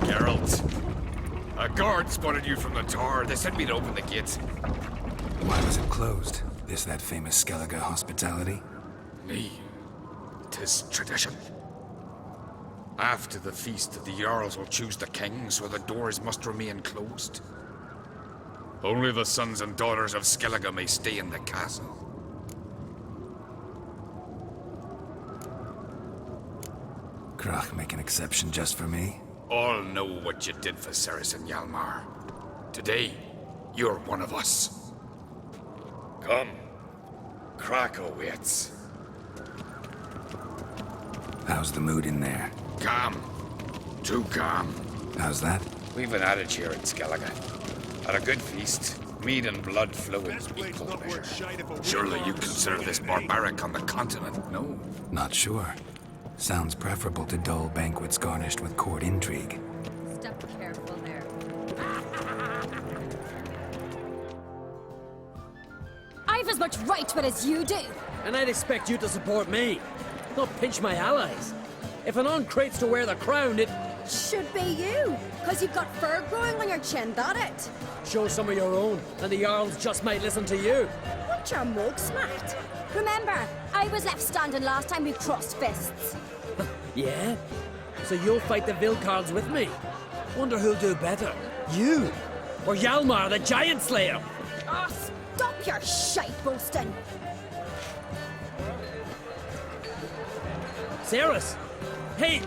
Geralt. A guard spotted you from the tower. They sent me to open the gates. Why was it closed? Is that famous Skellige hospitality? Me. 'Tis tradition. After the feast, the Jarls will choose the king, so the doors must remain closed. Only the sons and daughters of Skellige may stay in the castle. Krach make an exception just for me? All know what you did for Ceres and Hjalmar. Today, you're one of us. Come. Krach awaits. How's the mood in there? Calm. Too calm. How's that? We've an adage here in Skellige. At a good feast, mead and blood flow in equal measure. Surely you consider this barbaric on the continent, no? Not sure. Sounds preferable to dull banquets garnished with court intrigue. Step careful there. I've as much right to it as you do. And I'd expect you to support me, not pinch my allies. If an on-crate's to wear the crown, it Should be you, because you've got fur growing on your chin, that it? show some of your own, and the Jarls just might listen to you. Want your mug smacked? Remember, I was left standing last time we crossed fists. Yeah? So you'll fight the Vilcarls with me? Wonder who'll do better, you or Hjalmar the Giant Slayer? Oh, stop your shite boasting. Ceres! Hey!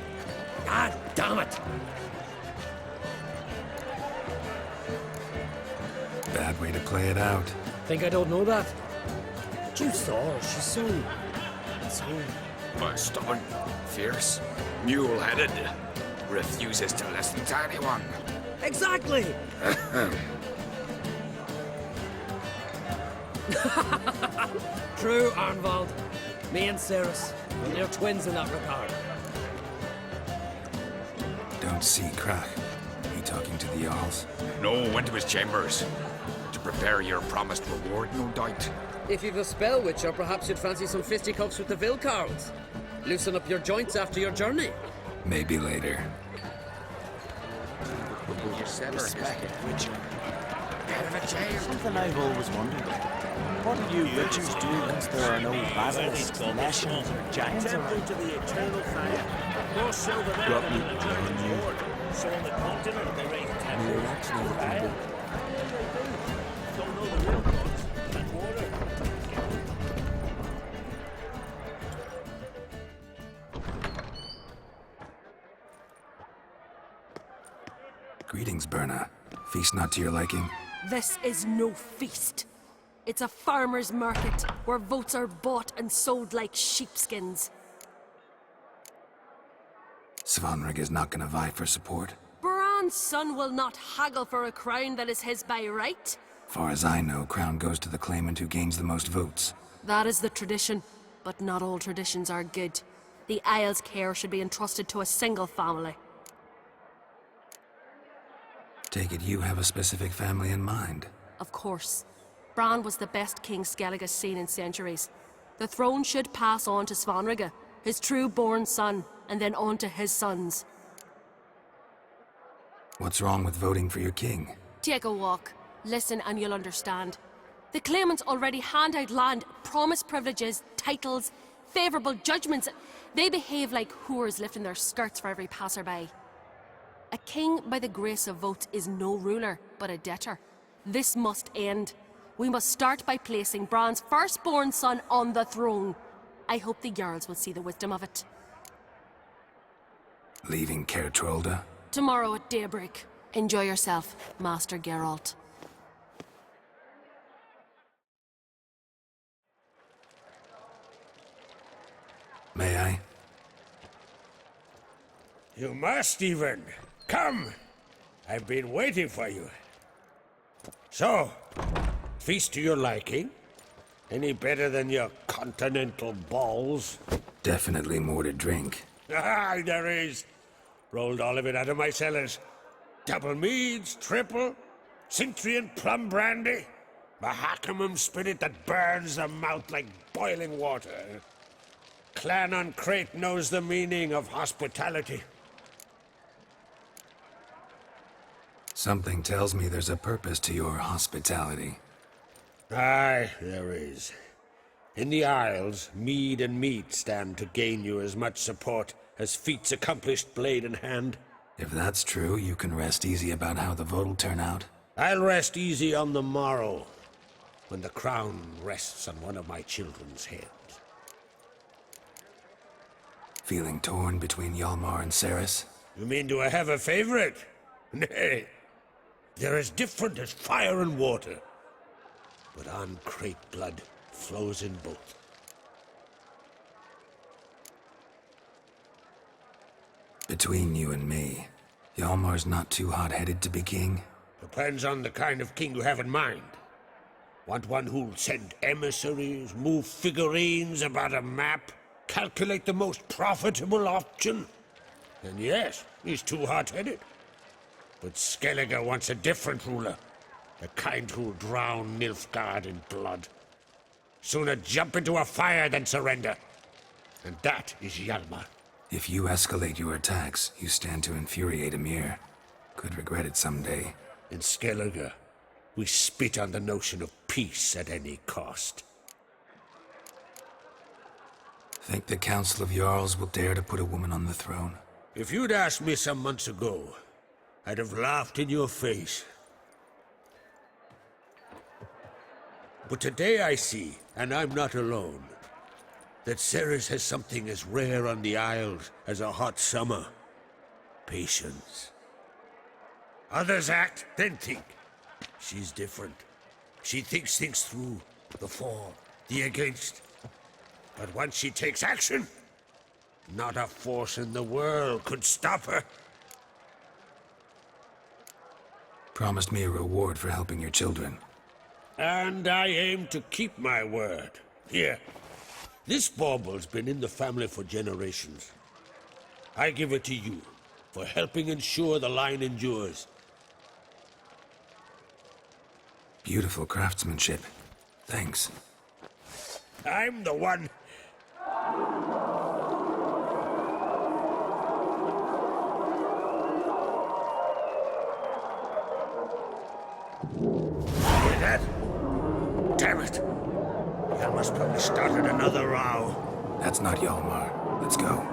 God damn it! Bad way to play it out. Think I don't know that? But you saw her, she's so... Stubborn, fierce, mule-headed. Refuses to listen to anyone. Exactly! True, Arnvald. Me and Ceres, they're twins in that regard. Don't see Krach. He talking to the Jarls? No, went to his chambers. To prepare your promised reward, no doubt. If you've a spell witcher, perhaps you'd fancy some fisticuffs with the Vilcarls. Loosen up your joints after your journey. Maybe later. Something I've always wondered. What do you witches do once there are no basilisks, lashings, or giants around? To the eternal fire. More so than ever than the German war. So on the continent they raise temples and fire. Don't know the real gods. And water. Greetings, Berna. Feast not to your liking? This is no feast. It's a farmer's market where votes are bought and sold like sheepskins. Svanrig is not gonna vie for support? Bran's son will not haggle for a crown that is his by right. Far as I know, crown goes to the claimant who gains the most votes. That is the tradition, but not all traditions are good. The Isle's care should be entrusted to a single family. Take it you have a specific family in mind. Of course. Bran was the best king Skellige's seen in centuries. The throne should pass on to Svanrige, his true-born son, and then on to his sons. What's wrong with voting for your king? Take a walk. Listen and you'll understand. The claimants already hand out land, promise privileges, titles, favourable judgments. They behave like whores lifting their skirts for every passerby. A king by the grace of votes is no ruler, but a debtor. This must end. We must start by placing Bran's firstborn son on the throne. I hope the Jarls will see the wisdom of it. Leaving Caer Trolda? Tomorrow at daybreak. Enjoy yourself, Master Geralt. May I? You must even. Come! I've been waiting for you. So, feast to your liking? Any better than your continental balls? Definitely more to drink. Ah, there is. Rolled all of it out of my cellars. Double meads, triple, Cintrian plum brandy, Mahakimum spirit that burns the mouth like boiling water. Clan on Crate knows the meaning of hospitality. Something tells me there's a purpose to your hospitality. Aye, there is. In the Isles, mead and meat stand to gain you as much support as feats accomplished blade in hand. If that's true, you can rest easy about how the vote'll turn out. I'll rest easy on the morrow, when the crown rests on one of my children's heads. Feeling torn between Hjalmar and Ceres? You mean do I have a favorite? Nay. They're as different as fire and water. But uncrate blood flows in both. Between you and me, Hjalmar's not too hot-headed to be king? Depends on the kind of king you have in mind. Want one who'll send emissaries, move figurines about a map, calculate the most profitable option? Then yes, he's too hot-headed. But Skellige wants a different ruler. The kind who'll drown Nilfgaard in blood. Sooner jump into a fire than surrender. And that is Hjalmar. If you escalate your attacks, you stand to infuriate Emir. Could regret it someday. In Skellige, we spit on the notion of peace at any cost. Think the Council of Jarls will dare to put a woman on the throne? If you'd asked me some months ago, I'd have laughed in your face. But today I see, and I'm not alone, that Ceres has something as rare on the Isles as a hot summer. Patience. Others act, then think. She's different. She thinks things through, the for, the against. But once she takes action, not a force in the world could stop her. Promised me a reward for helping your children. And I aim to keep my word. Here, this bauble's been in the family for generations. I give it to you for helping ensure the line endures. Beautiful craftsmanship. Thanks. I'm the one. Hear that? Damn it! Hjalmar's probably started another row. That's not Hjalmar. Let's go.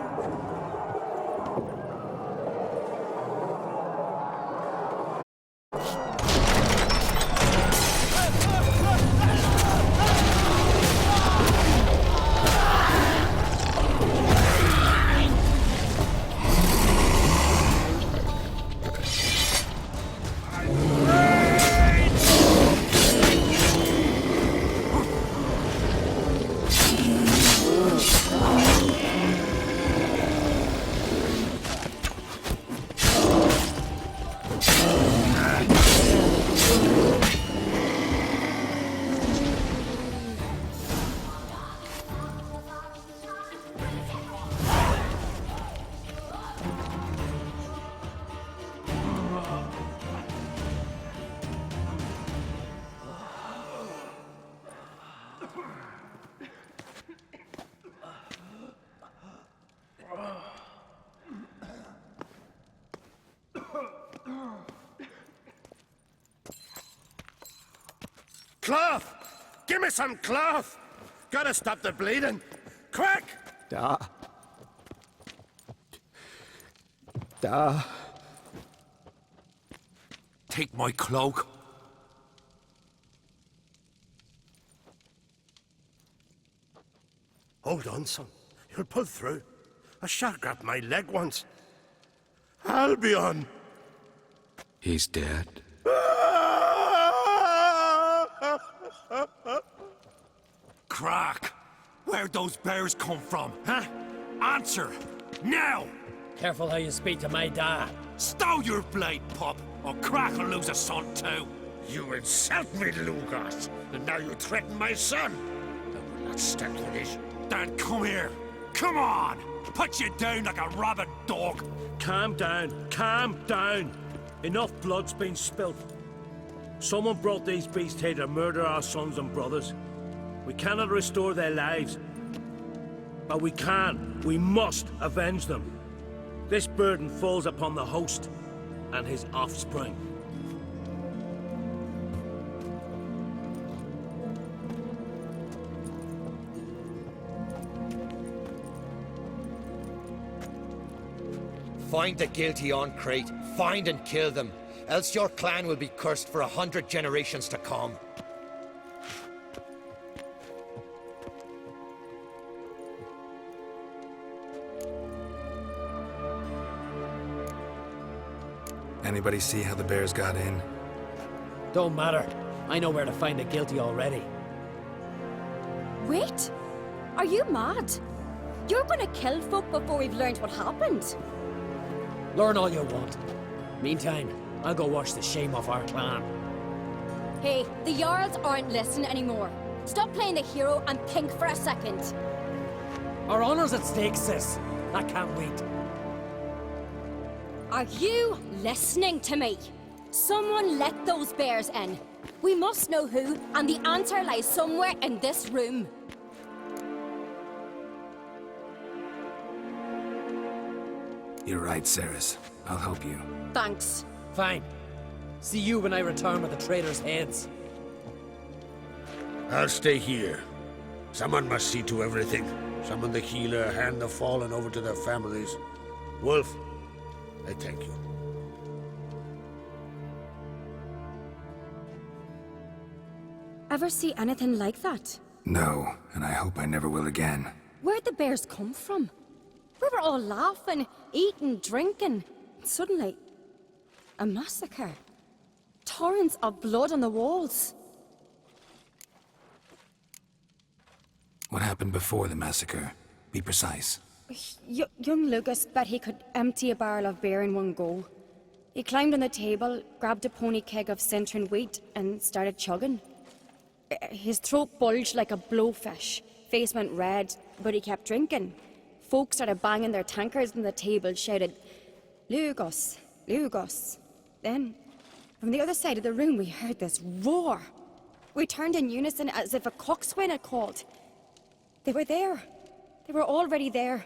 Cloth! Give me some cloth! Gotta stop the bleeding! Quick! Da. Take my cloak. Hold on, son. You'll pull through. A shark grabbed my leg once. Albion! He's dead. Crack! Where'd those bears come from, huh? Answer! Now! Careful how you speak to my dad. Stow your blade, pup, or Crack will lose a son too. You insult me, Lugos, and now you threaten my son. I will not stand for this. Dan, come here. Come on! Put you down like a rabid dog. Calm down. Calm down. Enough blood's been spilt. Someone brought these beasts here to murder our sons and brothers. We cannot restore their lives. But we can. We must avenge them. This burden falls upon the host and his offspring. Find the guilty on Crate. Find and kill them. Else your clan will be cursed for 100 generations to come. Anybody see how the bears got in? Don't matter. I know where to find the guilty already. Wait! Are you mad? You're gonna kill folk before we've learned what happened. Learn all you want. Meantime, I'll go wash the shame off our clan. Hey, the Jarls aren't listening anymore. Stop playing the hero and think for a second. Our honor's at stake, sis. I can't wait. Are you listening to me? Someone let those bears in. We must know who, and the answer lies somewhere in this room. You're right, Ceres. I'll help you. Thanks. Fine. See you when I return with the traitors' heads. I'll stay here. Someone must see to everything. Summon the healer, hand the fallen over to their families. Wolf, I thank you. Ever see anything like that? No, and I hope I never will again. Where'd the bears come from? We were all laughing, eating, drinking. Suddenly, a massacre. Torrents of blood on the walls. What happened before the massacre? Be precise. Young Lucas bet he could empty a barrel of beer in one go. He climbed on the table, grabbed a pony keg of Cintron wheat, and started chugging. His throat bulged like a blowfish, face went red, but he kept drinking. Folk started banging their tankards on the table, shouted, "Lugos, Lugos." Then, from the other side of the room, we heard this roar. We turned in unison as if a coxswain had called. They were there. They were already there.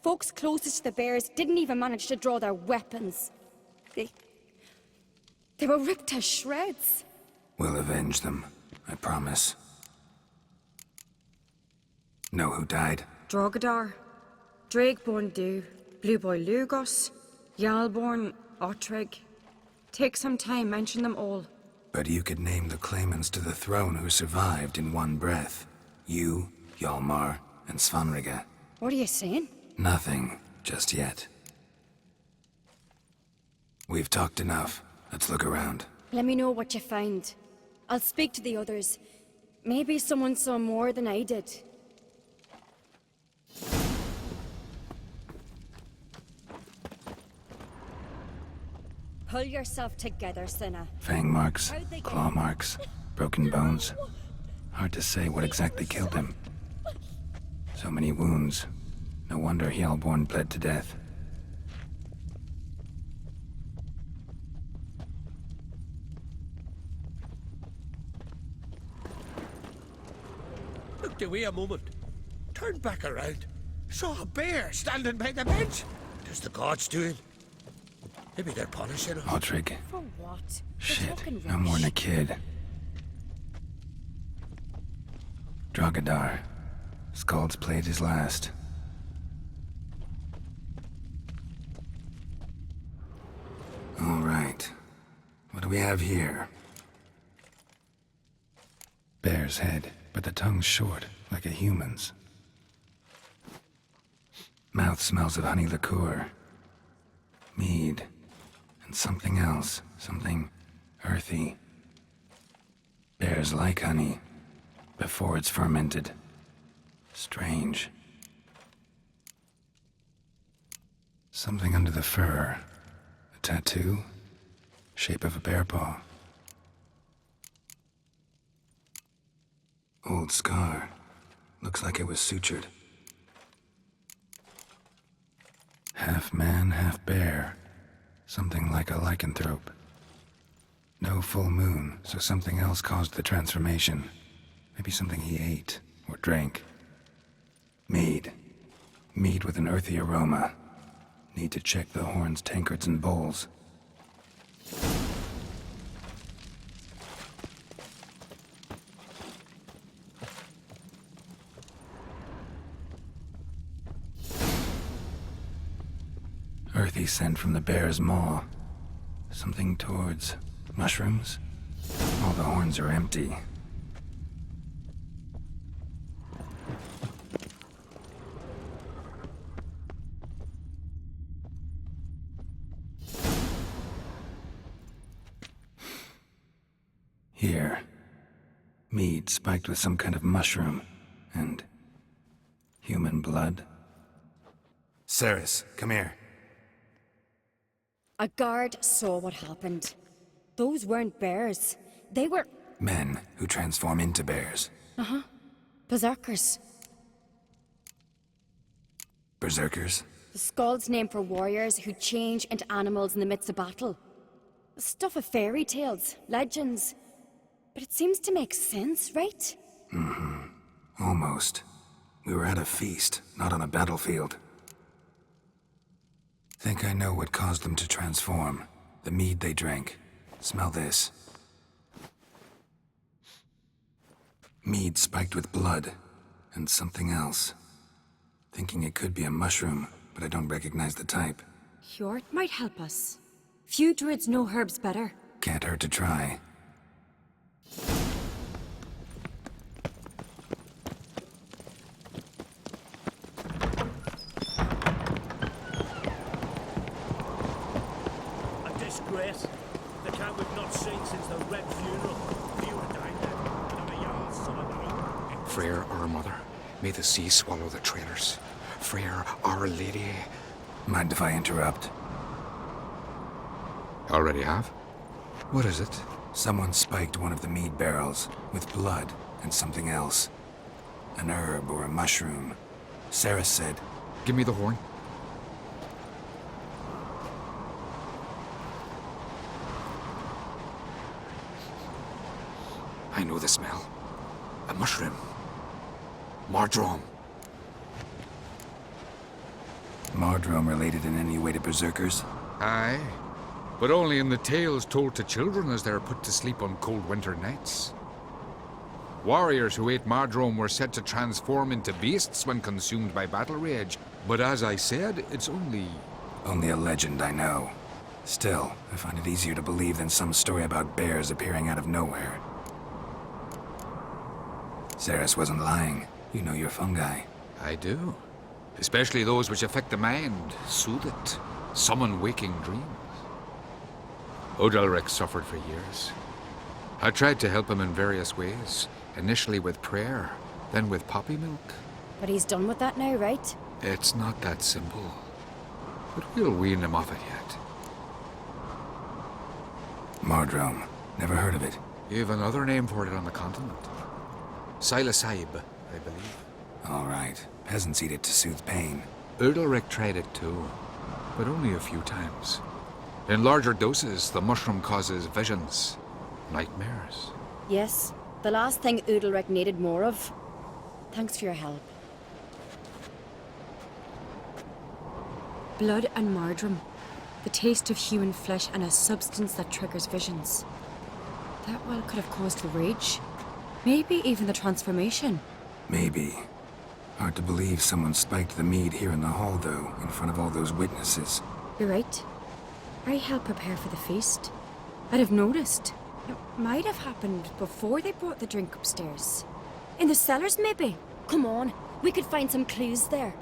Folks closest to the bears didn't even manage to draw their weapons. They were ripped to shreds. We'll avenge them, I promise. Know who died? Drogadar, Drakeborn Du, Blue Boy Lugos, Yalborn, Ottrig. Take some time, mention them all. But you could name the claimants to the throne who survived in one breath. You, Hjalmar, and Svanrige. What are you saying? Nothing, just yet. We've talked enough. Let's look around. Let me know what you find. I'll speak to the others. Maybe someone saw more than I did. Pull yourself together, Cinna. Fang marks, claw marks, broken bones. Hard to say what exactly killed him. So many wounds. No wonder Hjalborn bled to death. Looked away a moment. Turned back around. Saw a bear standing by the bench. Tis the gods doing. Maybe they're punishing us. Ottrig. For what? They're Shit, talking no more than a rubbish. kid. Drogadar. Skald's played his last. All right. What do we have here? Bear's head, but the tongue's short, like a human's. Mouth smells of honey liqueur. Mead. And something else. Something earthy. Bears like honey. Before it's fermented. Strange. Something under the fur. A tattoo? Shape of a bear paw. Old scar. Looks like it was sutured. Half man, half bear. Something like a lycanthrope. No full moon, so something else caused the transformation. Maybe something he ate or drank. Mead. Mead with an earthy aroma. Need to check the horns, tankards, and bowls. musky scent from the bear's maw. Something towards mushrooms? All the horns are empty. Here. Mead spiked with some kind of mushroom. And human blood. Ceres, come here. A guard saw what happened. Those weren't bears. They were... Men who transform into bears. berserkers. Berserkers? The Skald's name for warriors who change into animals in the midst of battle. Stuff of fairy tales, legends. But it seems to make sense, right? Almost. We were at a feast, not on a battlefield. Think I know what caused them to transform. The mead they drank. Smell this. Mead spiked with blood. And something else. Thinking it could be a mushroom, but I don't recognize the type. Hjort might help us. Few druids know herbs better. Can't hurt to try. A disgrace. The camp we've not seen since the Red Funeral. Few are dying there, and a yard son of their own. Freyr, our mother, may the sea swallow the traitors. Freyr, our lady. Mind if I interrupt? Already have? What is it? Someone spiked one of the mead barrels with blood and something else. An herb or a mushroom. Sarah said, Give me the horn. I know the smell. A mushroom. Mardrome. Mardrome related in any way to berserkers? Aye, but only in the tales told to children as they're put to sleep on cold winter nights. Warriors who ate Mardrome were said to transform into beasts when consumed by battle rage, but as I said, it's only... Only a legend, I know. Still, I find it easier to believe than some story about bears appearing out of nowhere. Ceres wasn't lying. You know your fungi. I do. Especially those which affect the mind, soothe it, summon waking dreams. Odalric suffered for years. I tried to help him in various ways, initially with prayer, then with poppy milk. But he's done with that now, right? It's not that simple. But we'll wean him off it yet. Mardrome. Never heard of it. You've another name for it on the continent. Silasaib, I believe. All right. Peasants eat it to soothe pain. Odalric tried it too, but only a few times. In larger doses, the mushroom causes visions, nightmares. Yes, the last thing Udalric needed more of. Thanks for your help. Blood and Mardrome. The taste of human flesh and a substance that triggers visions. That well could have caused the rage. Maybe even the transformation. Maybe. Hard to believe someone spiked the mead here in the hall, though, in front of all those witnesses. You're right. I helped prepare for the feast. I'd have noticed. It might have happened before they brought the drink upstairs. In the cellars, maybe? Come on, we could find some clues there.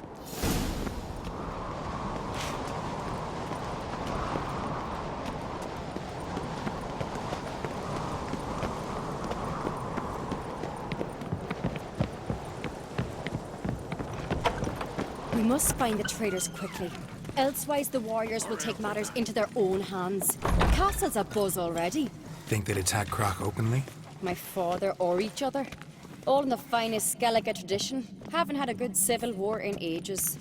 We must find the traitors quickly. Elsewise, the warriors will take matters into their own hands. The castle's abuzz already. Think they'd attack Croc openly? My father or each other. All in the finest Skellige tradition. Haven't had a good civil war in ages.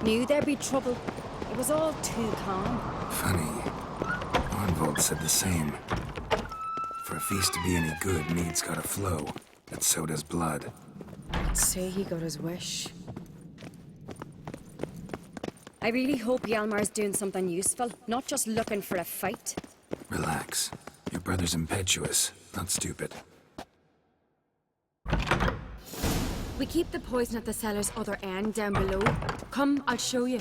Knew there'd be trouble. It was all too calm. Funny. Arnvold said the same. For a feast to be any good, mead's gotta flow. And so does blood. I'd say he got his wish. I really hope Hjalmar's doing something useful, not just looking for a fight. Relax. Your brother's impetuous, not stupid. We keep the poison at the cellar's other end, down below. Come, I'll show you.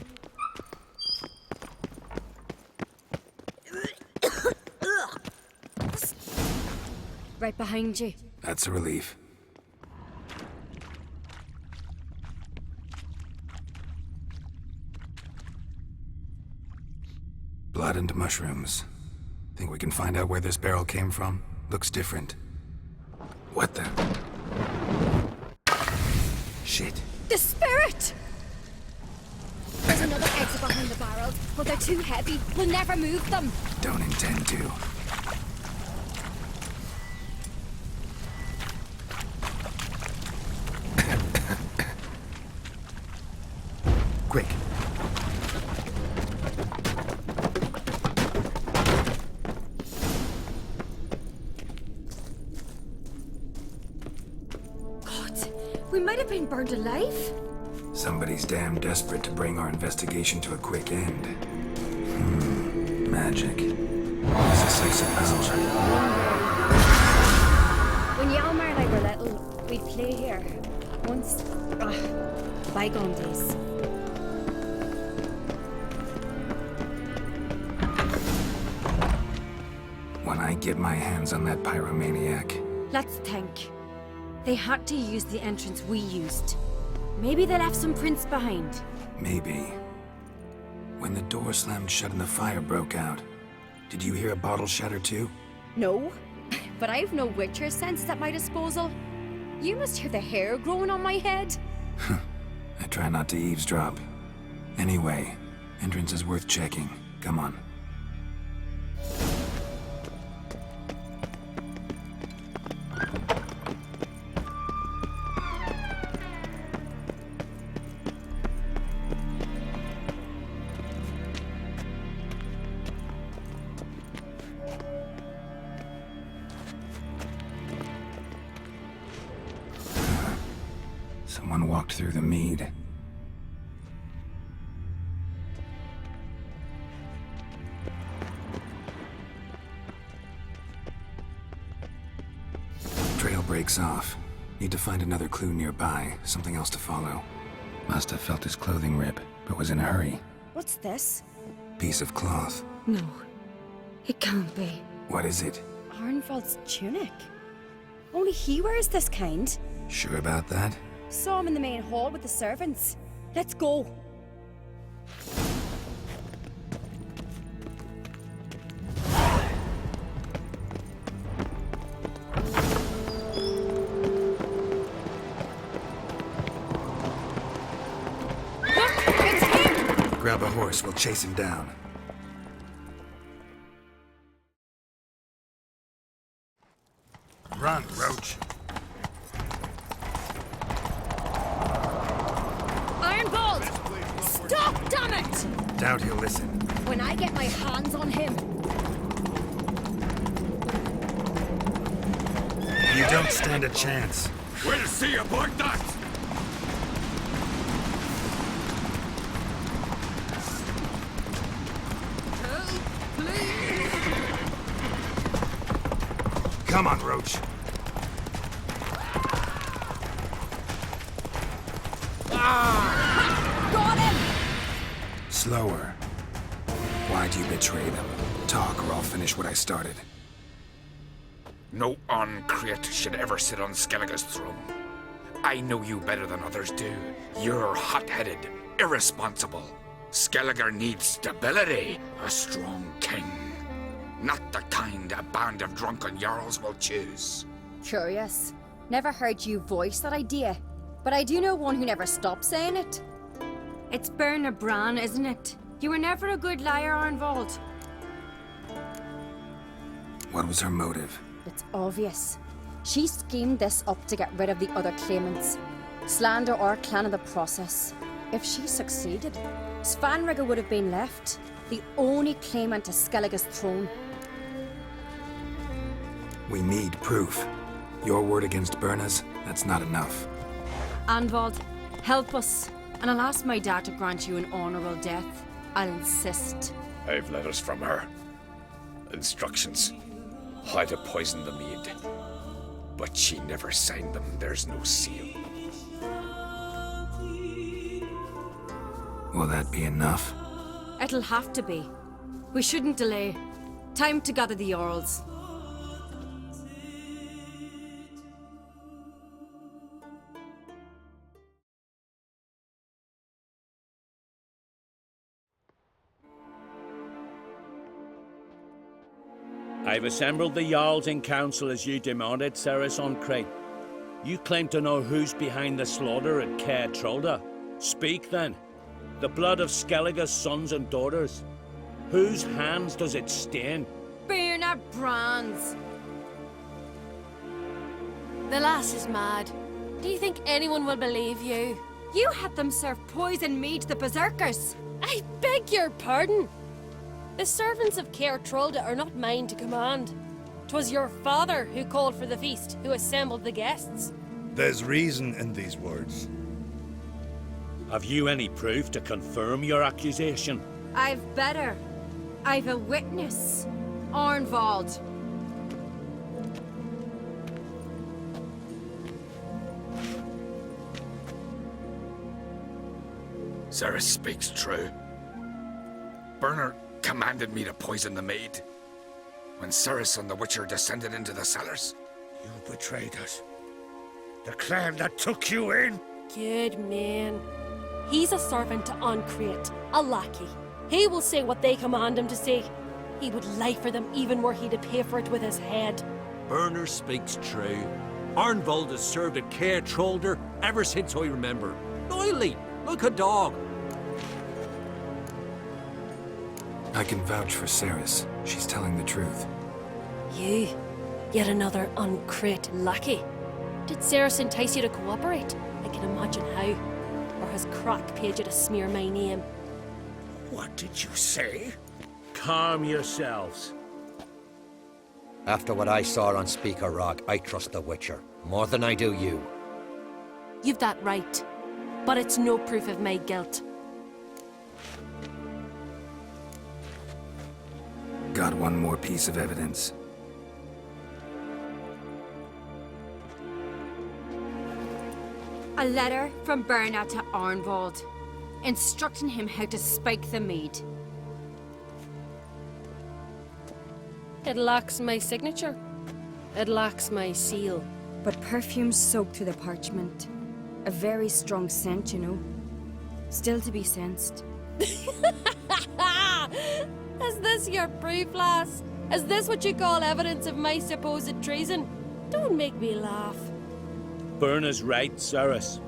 Right behind you. That's a relief. Blood and mushrooms. Think we can find out where this barrel came from? Looks different. What the? Shit. The spirit! There's another exit behind the barrels, but they're too heavy. We'll never move them. Don't intend to. Quick. God, we might have been burned alive. Somebody's damn desperate to bring our investigation to a quick end. Magic. This is six of power. When Hjalmar and I were little, we'd play here. Once. Bygone days. When I get my hands on that pyromaniac, Let's think. They had to use the entrance we used. Maybe they left some prints behind. maybe. When the door slammed shut and the fire broke out, did you hear a bottle shatter too? No, but I've no Witcher senses at my disposal. You must hear the hair growing on my head. I try not to eavesdrop. Anyway, entrance is worth checking. Come on. Someone walked through the mead. Trail breaks off. Need to find another clue nearby, something else to follow. Must have felt his clothing rip, but was in a hurry. What's this? Piece of cloth. No, it can't be. What is it? Arnvald's tunic. Only he wears this kind. Sure about that? Saw him in the main hall with the servants. Let's go. Look, it's him! Grab a horse, we'll chase him down. Run, Roach. Arnvald! Stop, damn it! Doubt he'll listen. When I get my hands on him, You don't stand a chance. We'll see about that! Come on, Roach. got him! Slower. Why'd you betray them? Talk or I'll finish what I started. No uncreate should ever sit on Skellige's throne. I know you better than others do. You're hot-headed, irresponsible. Skellige needs stability, a strong king. Not the kind a band of drunken jarls will choose. Curious. Never heard you voice that idea, but I do know one who never stopped saying it. It's Berna Bran, isn't it? You were never a good liar, Arnvald. What was her motive? It's obvious. She schemed this up to get rid of the other claimants. Slander our clan in the process. If she succeeded, Svanrige would have been left, the only claimant to Skellige's throne. We need proof. Your word against Berna's, that's not enough. Arnvald, help us. And I'll ask my dad to grant you an honourable death. I'll insist. I've letters from her. Instructions. How to poison the maid. But she never signed them. There's no seal. Will that be enough? It'll have to be. We shouldn't delay. Time to gather the Jarls. I've assembled the Jarls in council as you demanded, Ceres on Crate. You claim to know who's behind the slaughter at Caer Trolda. Speak then. The blood of Skellige's sons and daughters. Whose hands does it stain? Birna Brands. The lass is mad. Do you think anyone will believe you? You had them serve poison mead to the berserkers. I beg your pardon. The servants of Caer Trolda are not mine to command. 'Twas your father who called for the feast, who assembled the guests. There's reason in these words. Have you any proof to confirm your accusation? I've better. I've a witness. Arnvald. Ceres speaks true. Bernard commanded me to poison the maid. When Ceres and the Witcher descended into the cellars. You betrayed us. The clan that took you in. Good man. He's a servant to Ancrate, a lackey. He will say what they command him to say. He would lie for them even were he to pay for it with his head. Berner speaks true. Arnvald has served at Caer Trolder ever since I remember. Loyally, like a dog. I can vouch for Ceres. She's telling the truth. You, yet another Ancrate lackey. Did Ceres entice you to cooperate? I can imagine how. Or has Crack paid you to smear my name? What did you say? Calm yourselves. After what I saw on Speaker Rock, I trust the Witcher. More than I do you. You've that right. But it's no proof of my guilt. Got one more piece of evidence. A letter from Birna to Arnvald, instructing him how to spike the mead. It lacks my signature. It lacks my seal. But perfume soaked through the parchment. A very strong scent, you know. Still to be sensed. Is this your proof, lass? Is this what you call evidence of my supposed treason? Don't make me laugh. Berna's right, Ceres.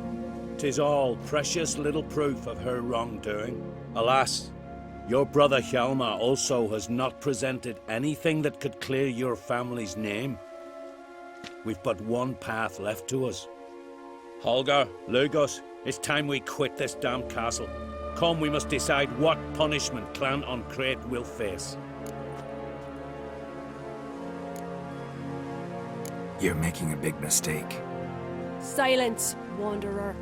'Tis all precious little proof of her wrongdoing. Alas, your brother Hjalmar also has not presented anything that could clear your family's name. We've but one path left to us. Holger, Lugos, it's time we quit this damn castle. Come, we must decide what punishment Clan Ancrate will face. You're making a big mistake. Silence, wanderer.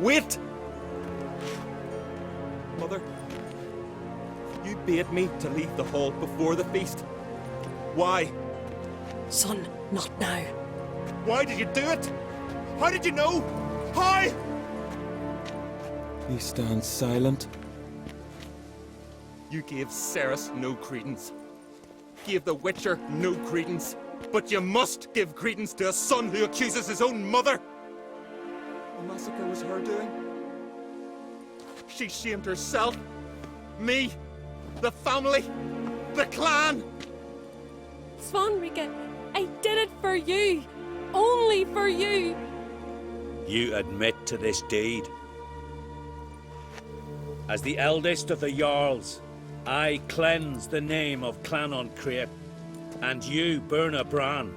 Wait! Mother, you bade me to leave the hall before the feast. Why? Son, not now. Why did you do it? How did you know? How? He stands silent. You gave Ceres no credence. Gave the Witcher no credence. But you must give credence to a son who accuses his own mother. The massacre was her doing. She shamed herself, me, the family, the clan. Svanrika, I did it for you. Only for you. You admit to this deed. As the eldest of the Jarls, I cleanse the name of Clan Ancrate, and you, Birna Bran,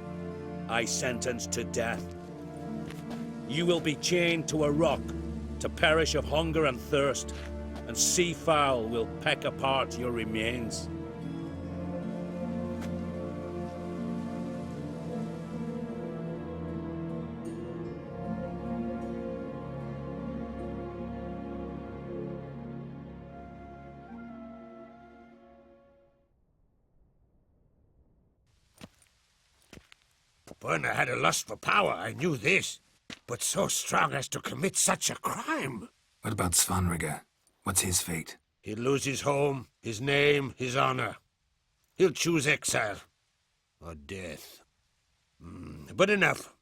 I sentence to death. You will be chained to a rock to perish of hunger and thirst, and sea fowl will peck apart your remains. Burner had a lust for power, I knew this. But so strong as to commit such a crime. What about Svanrigger? What's his fate? He'll lose his home, his name, his honor. He'll choose exile. Or death. But enough.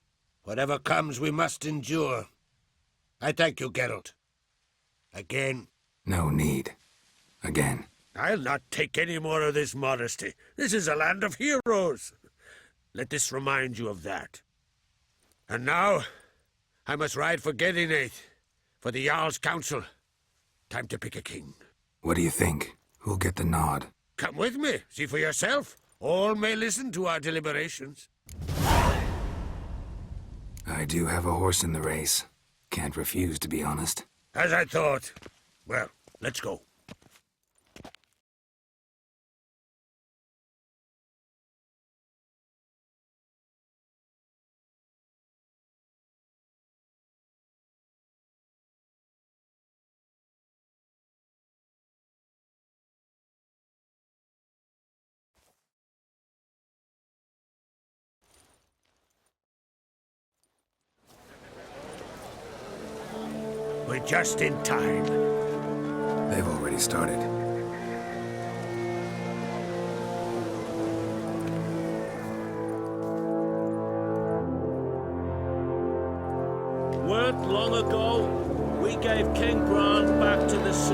Whatever comes, we must endure. I thank you, Geralt. Again. No need. Again. I'll not take any more of this modesty. This is a land of heroes. Let this remind you of that. And now, I must ride for Gedinath, for the Jarl's council. Time to pick a king. What do you think? Who'll get the nod? Come with me, see for yourself. All may listen to our deliberations. I do have a horse in the race. Can't refuse, to be honest. As I thought. Well, let's go. We're just in time. They've already started. Weren't long ago, we gave King Bran back to the sea.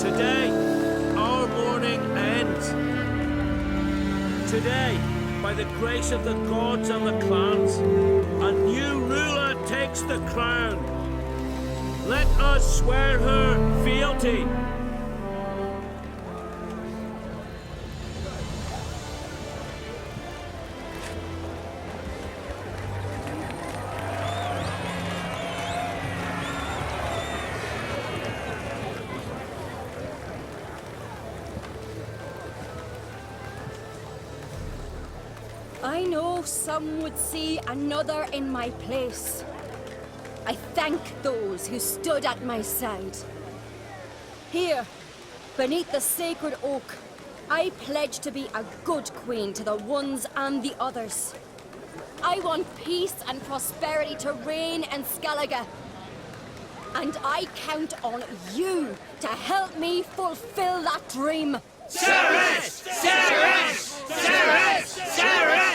Today, our mourning ends. Today, by the grace of the gods and the clans, a new ruler takes the crown. Let us swear her fealty. I know some would see another in my place. I thank those who stood at my side. Here, beneath the sacred oak, I pledge to be a good queen to the ones and the others. I want peace and prosperity to reign in Skellige. And I count on you to help me fulfill that dream. Sarah! Sarah! Sarah! Sarah!